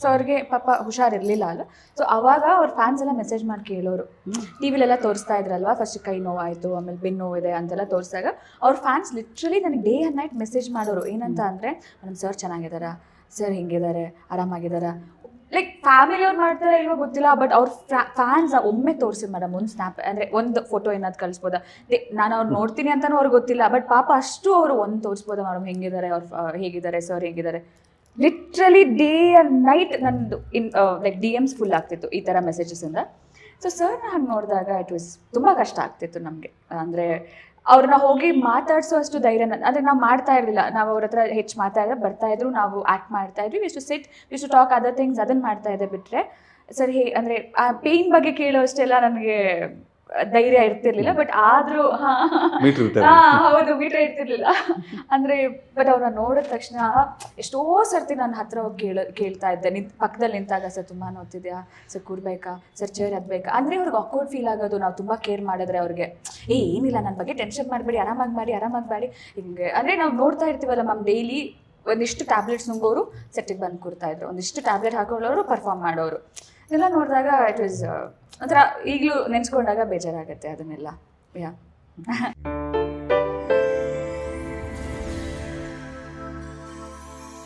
ಸರ್ಗೆ ಪಾಪ ಹುಷಾರಿರಲಿಲ್ಲ ಅಲ್ಲ. ಸೊ ಅವಾಗ ಅವ್ರ ಫ್ಯಾನ್ಸ್ ಎಲ್ಲ ಮೆಸೇಜ್ ಮಾಡಿ ಕೇಳೋರು. ಟಿ ವಿಲೆಲ್ಲ ತೋರಿಸ್ತಾ ಇದ್ರಲ್ವಾ, ಫಸ್ಟ್ ಕೈ ನೋವಾಯಿತು, ಆಮೇಲೆ ಬೆನ್ನು ನೋವಿದೆ ಅಂತೆಲ್ಲ ತೋರಿಸಿದಾಗ ಅವ್ರ ಫ್ಯಾನ್ಸ್ ಲಿಟ್ರಲಿ ನನಗೆ ಡೇ ಆ್ಯಂಡ್ ನೈಟ್ ಮೆಸೇಜ್ ಮಾಡೋರು. ಏನಂತ ಅಂದರೆ, ನಮ್ಮ ಸರ್ ಚೆನ್ನಾಗಿದ್ದಾರಾ, ಸರ್ ಹಿಂಗಿದ್ದಾರೆ, ಆರಾಮಾಗಿದ್ದಾರಾ. ಲೈಕ್ ಫ್ಯಾಮಿಲಿಯವ್ರು ಮಾಡ್ತಾರೆ ಇವಾಗ ಗೊತ್ತಿಲ್ಲ, ಬಟ್ ಅವ್ರ ಫ್ಯಾನ್ಸ್ ಒಮ್ಮೆ ತೋರಿಸಿ ಮೇಡಮ್ ಒಂದು ಸ್ನ್ಯಾಪ್, ಅಂದರೆ ಒಂದು ಫೋಟೋ ಏನಾದ್ರು ಕಳಿಸ್ಬೋದಾ, ನಾನು ಅವ್ರು ನೋಡ್ತೀನಿ ಅಂತಲೂ ಅವ್ರಿಗೆ ಗೊತ್ತಿಲ್ಲ, ಬಟ್ ಪಾಪ ಅಷ್ಟು ಅವರು ಒಂದು ತೋರಿಸ್ಬೋದಾ ಮೇಡಮ್ ಹೆಂಗಿದ್ದಾರೆ, ಅವ್ರು ಹೇಗಿದ್ದಾರೆ, ಸರ್ ಹೇಗಿದ್ದಾರೆ. ಲಿಟ್ರಲಿ ಡೇ ಆ್ಯಂಡ್ ನೈಟ್ ನಂದು ಲೈಕ್ DMs ಫುಲ್ ಆಗ್ತಿತ್ತು ಈ ಥರ ಮೆಸೇಜಸ್ಸಿಂದ. ಸೊ ಸರ್ನ ಹಾಗೆ ನೋಡಿದಾಗ ಇಟ್ ವಾಸ್ ತುಂಬ ಕಷ್ಟ ಆಗ್ತಿತ್ತು ನಮಗೆ. ಅಂದರೆ ಅವ್ರನ್ನ ಹೋಗಿ ಮಾತಾಡಿಸೋ ಅಷ್ಟು ಧೈರ್ಯ ಅಂದರೆ ನಾವು ಮಾಡ್ತಾ ಇರಲಿಲ್ಲ. ನಾವು ಅವ್ರ ಹತ್ರ ಹೆಚ್ಚು ಮಾತಾಡಿದ್ರೆ ಬರ್ತಾಯಿದ್ರು, ನಾವು ಆ್ಯಕ್ಟ್ ಮಾಡ್ತಾಯಿದ್ವಿ, wish to sit, wish to talk other things, ಅದನ್ನು ಮಾಡ್ತಾಯಿದ್ದೆ. ಬಿಟ್ಟರೆ ಸರ್ ಅಂದರೆ ಆ ಪೇಯ್ನ್ ಬಗ್ಗೆ ಕೇಳೋ ಅಷ್ಟೆಲ್ಲ ನನಗೆ ಧೈರ್ಯ ಇರ್ತಿರ್ಲಿಲ್ಲ. ಬಟ್ ಆದರೂ ಹೌದು, ಮೀಟರ್ ಇರ್ತಿರ್ಲಿಲ್ಲ ಅಂದರೆ. ಬಟ್ ಅವ್ರನ್ನ ನೋಡಿದ ತಕ್ಷಣ ಎಷ್ಟೋ ಸರ್ತಿ ನನ್ನ ಹತ್ರ ಹೋಗಿ ಕೇಳ್ತಾ ಇದ್ದೆ, ಪಕ್ಕದಲ್ಲಿ ನಿಂತಾಗ, ಸರ್ ತುಂಬ ನೋಡ್ತಿದ್ಯಾ, ಸರ್ ಕೂರ್ಬೇಕಾ, ಸರ್ ಚೇರ್ ಹತ್ಬೇಕಾ. ಅಂದರೆ ಅವ್ರಿಗೆ ಆಕ್ವರ್ಡ್ ಫೀಲ್ ಆಗೋದು, ನಾವು ತುಂಬ ಕೇರ್ ಮಾಡಿದ್ರೆ ಅವ್ರಿಗೆ ಏನಿಲ್ಲ, ನನ್ನ ಬಗ್ಗೆ ಟೆನ್ಷನ್ ಮಾಡಬೇಡಿ, ಆರಾಮಾಗಿ ಮಾಡಿ ಹಿಂಗೆ. ಅಂದರೆ ನಾವು ನೋಡ್ತಾ ಇರ್ತೀವಲ್ಲ ಮ್ಯಾಮ್, ಡೈಲಿ ಒಂದಿಷ್ಟು ಟ್ಯಾಬ್ಲೆಟ್ಸ್ ನುಂಗೋರು ಸೆಟ್ಟಿಗೆ ಬಂದು ಕೂರ್ತಾಯಿದ್ರು, ಒಂದಿಷ್ಟು ಟ್ಯಾಬ್ಲೆಟ್ ಹಾಕೊಳ್ಳೋರು ಪರ್ಫಾರ್ಮ್ ಮಾಡೋರು. ಇದೆಲ್ಲ ನೋಡಿದಾಗ ಇಟ್ ವಾಸ್ ಒಂಥರ ಈಗಲೂ ನೆನೆಸ್ಕೊಂಡಾಗ ಬೇಜಾರಾಗುತ್ತೆ ಅದನ್ನೆಲ್ಲ. ಯಾ